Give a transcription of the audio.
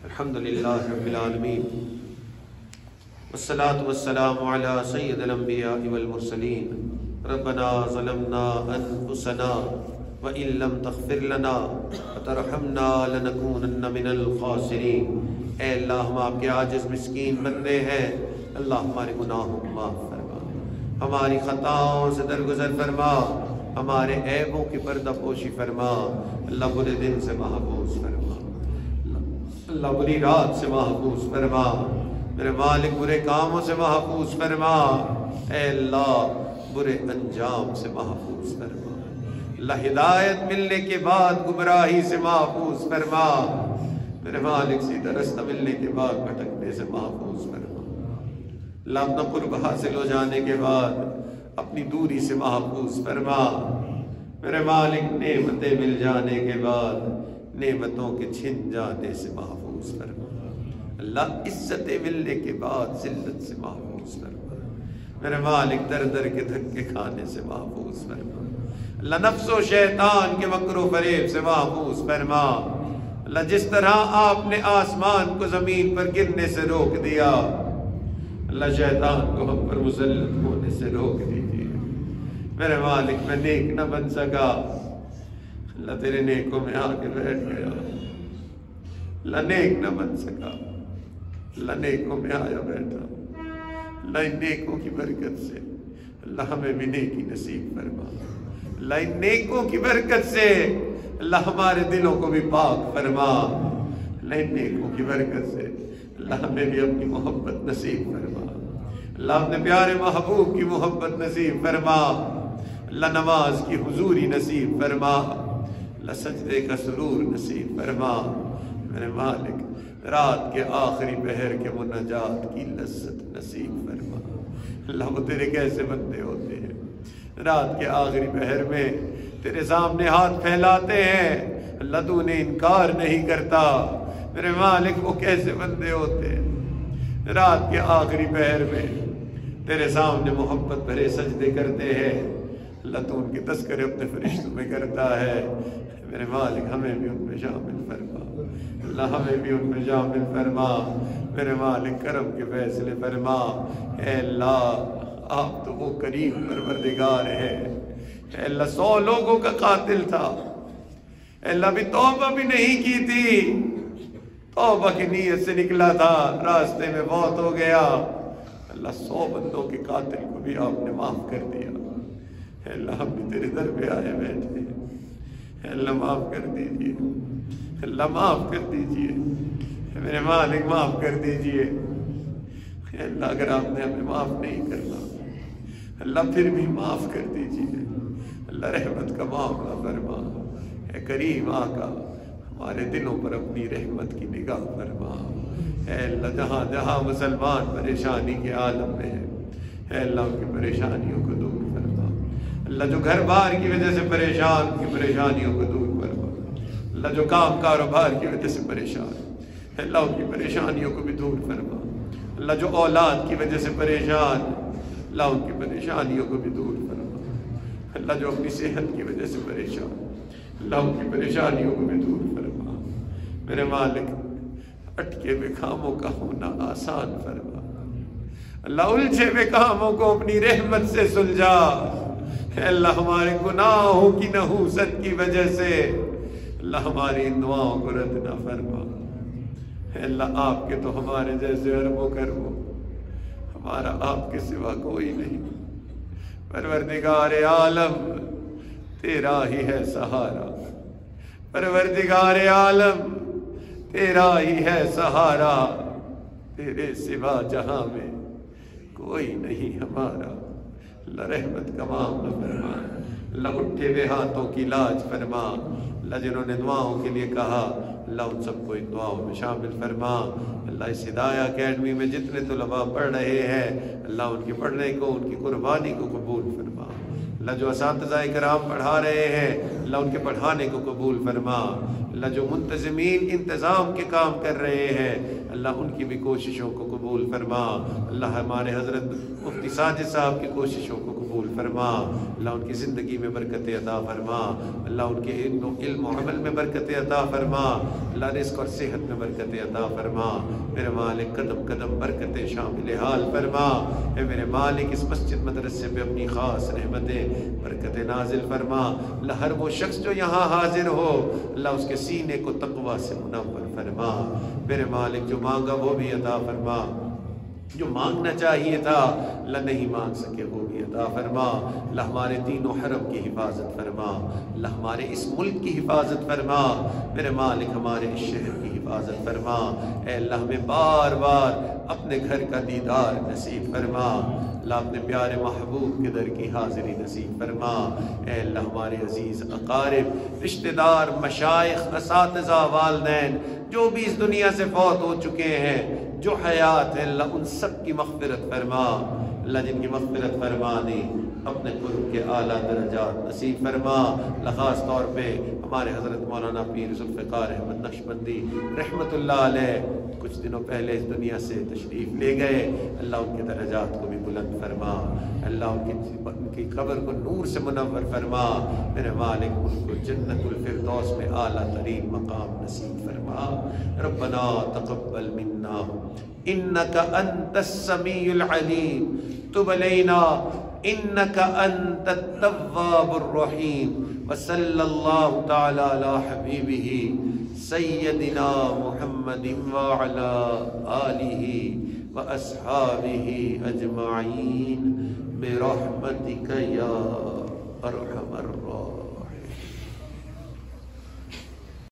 الحمدللہ رب العالمین والصلاة والسلام علی سید الانبیاء والمرسلین ربنا ظلمنا انفسنا وإن لم تغفر لنا وترحمنا لنکونن من الخاسرین۔ اے اللہ ہم آپ کے عاجز مسکین بندے ہیں، اللہ ہمارے گناہوں کو معاف فرما، ہماری خطاؤں سے درگزر فرما، ہمارے عیبوں کی پردہ پوشی فرما، اللہ برے دن سے محفوظ فرما، اللہ بری رات سے محفوظ فرما، میرے مالک برے کاموں سے محفوظ فرما، اے اللہ برے انجام سے محفوظ فرما، اللہ ہدایت ملنے کے بعد گمراہی سے محفوظ فرما، میرے مالک سیدھا رستہ ملنے کے بعد بھٹکنے سے محفوظ فرما، اللہ اپنا قرب حاصل ہو جانے کے بعد اپنی دوری سے محفوظ فرما، میرے مالک نعمتیں مل جانے کے بعد نعمتوں کے چھن جانے سے محفوظ فرما، اللہ عزتیں ملنے کے بعد ذلت سے محفوظ فرما، میرے مالک در در کے دھکے کھانے سے محفوظ فرما، اللہ نفس و شیطان کے مکر و فریب سے محفوظ فرما، اللہ جس طرح آپ نے آسمان کو زمین پر گرنے سے روک دیا، اللہ شیطان کو ہم پر مسلط ہونے سے روک دیجیے، میرے مالک میں نیک نہ بن سکا، اللہ تیرے نیکوں میں آ کے بیٹھ گیا، اللہ نیک نہ بن سکا، اللہ نیکوں میں آیا بیٹھا، اللہ ان نیکوں کی برکت سے اللہ ہمیں بھی نیکی نصیب فرما، اللہ ان نیکوں کی برکت سے اللہ ہمارے دلوں کو بھی پاک فرما، اللہ ان نیکوں کی برکت سے اللہ ہمیں بھی اپنی محبت نصیب فرما، اللہ اپنے پیارے محبوب کی محبت نصیب فرما، اللہ نماز کی حضوری نصیب فرما، اللہ سجدے کا سرور نصیب فرما، میرے مالک رات کے آخری پہر کے مناجات کی لذت نصیب فرما، اللہ وہ تیرے کیسے بندے ہوتے ہیں رات کے آخری پہر میں تیرے سامنے ہاتھ پھیلاتے ہیں، اللہ تو انہیں انکار نہیں کرتا، میرے مالک وہ کیسے بندے ہوتے ہیں رات کے آخری پہر میں تیرے سامنے محبت بھرے سجدے کرتے ہیں، اللہ تو ان کے تذکرے اپنے فرشتوں میں کرتا ہے، میرے مالک ہمیں بھی ان میں شامل فرما، اللہ ہمیں بھی ان میں شامل فرما، میرے مالک کرم کے فیصلے فرما، اے اللہ آپ تو وہ کریم پروردگار ہے، اے اللہ 100 لوگوں کا قاتل تھا، اے اللہ بھی توبہ بھی نہیں کی تھی، توبہ کی نیت سے نکلا تھا، راستے میں موت ہو گیا، اللہ 100 بندوں کے قاتل کو بھی آپ نے معاف کر دیا، اے اللہ ہم بھی تیرے در پہ آئے بیٹھے، اے اللہ معاف کر دیجئے، اللہ معاف کر دیجئے، میرے مالک معاف کر دیجئے، اے اللہ اگر آپ نے ہمیں معاف نہیں کرنا اللہ پھر بھی معاف کر دیجئے، اللہ رحمت کا معاملہ فرما، اے کریم آقا ہمارے دلوں پر اپنی رحمت کی نگاہ فرما، اے اللہ جہاں جہاں مسلمان پریشانی کے عالم میں ہے، اے اللہ ان کی پریشانیوں کو دور فرما، اللہ جو گھر بار کی وجہ سے پریشان ان کی پریشانیوں کو دور فرما، اللہ جو کام کاروبار کی وجہ سے پریشان اے اللہ ان کی پریشانیوں کو بھی دور فرما، اللہ جو اولاد کی وجہ سے پریشان اللہ ان کی پریشانیوں کو بھی دور فرما، اللہ جو اپنی صحت کی وجہ سے پریشان اللہ ان کی پریشانیوں کو بھی دور فرما، میرے مالک اٹکے ہوئے کاموں کا ہونا آسان فرما، اللہ الجھے ہوئے کاموں کو اپنی رحمت سے سلجھا، اے اللہ ہمارے گناہوں کی نحوست کی وجہ سے اللہ ہماری ان دعاؤں کو رد نہ فرما، اے اللہ آپ کے تو ہمارے جیسے اربوں کربوں، ہمارا آپ کے سوا کوئی نہیں، پروردگار عالم تیرا ہی ہے سہارا، پروردگار عالم تیرا ہی ہے سہارا، تیرے سوا جہاں میں کوئی نہیں ہمارا، اللہ رحمت کا معاملہ فرما، اللہ اٹھے ہوئے ہاتھوں کی لاج فرما، اللہ جنہوں نے دعاؤں کے لیے کہا اللہ ان سب کو ان دعاؤں میں شامل فرما، اللہ اس ہدایہ اکیڈمی میں جتنے طلباء پڑھ رہے ہیں اللہ ان کی پڑھنے کو ان کی قربانی کو قبول فرما، اللہ جو اساتذہ کرام پڑھا رہے ہیں اللہ ان کے پڑھانے کو قبول فرما، اللہ جو منتظمین انتظام کے کام کر رہے ہیں اللہ ان کی بھی کوششوں کو قبول فرما، اللہ ہمارے حضرت مفتی ساجد صاحب کی کوششوں کو قبول قبول فرما، اللہ ان کی زندگی میں برکت عطا فرما، اللہ ان کے علم و عمل میں برکت عطا فرما، اللہ رزق اور صحت میں برکت عطا فرما، میرے مالک قدم قدم برکت شامل حال فرما، اے میرے مالک اس مسجد مدرسے پہ اپنی خاص رحمتیں برکت نازل فرما، اللہ ہر وہ شخص جو یہاں حاضر ہو اللہ اس کے سینے کو تقوی سے منور فرما، میرے مالک جو مانگا وہ بھی عطا فرما، جو مانگنا چاہیے تھا اللہ نہیں مانگ سکے وہ بھی عطا فرما، اللہ ہمارے تینوں حرم کی حفاظت فرما، اللہ ہمارے اس ملک کی حفاظت فرما، میرے مالک ہمارے اس شہر کی حفاظت فرما، اے اللہ ہمیں بار بار اپنے گھر کا دیدار نصیب فرما، اللہ اپنے پیارے محبوب کے در کی حاضری نصیب فرما، اے اللہ ہمارے عزیز اقارب، رشتہ دار، مشائخ، اساتذہ، والدین جو بھی اس دنیا سے فوت ہو چکے ہیں، جو حیات ہے اللہ ان سب کی مغفرت فرما، اللہ جن کی مغفرت فرما دی اپنے قرب کے اعلیٰ درجات نصیب فرما، اللہ خاص طور پہ ہمارے حضرت مولانا پیر ذوالفقار احمد نقشبندی رحمت اللہ علیہ کچھ دنوں پہلے اس دنیا سے تشریف لے گئے، اللہ ان کے درجات کو بھی بلند فرما، اللہ ان کی قبر کو نور سے منور فرما، میرے مالک ان کو جنت الفردوس میں اعلیٰ ترین مقام نصیب فرما، ربنا تقبل منا انك انت السميع العليم تب علينا انك انت التواب الرحيم وصلى الله تعالى على حبيبه سيدنا محمد وعلى آله وأصحابه أجمعين برحمتك يا أرحم الراحمين.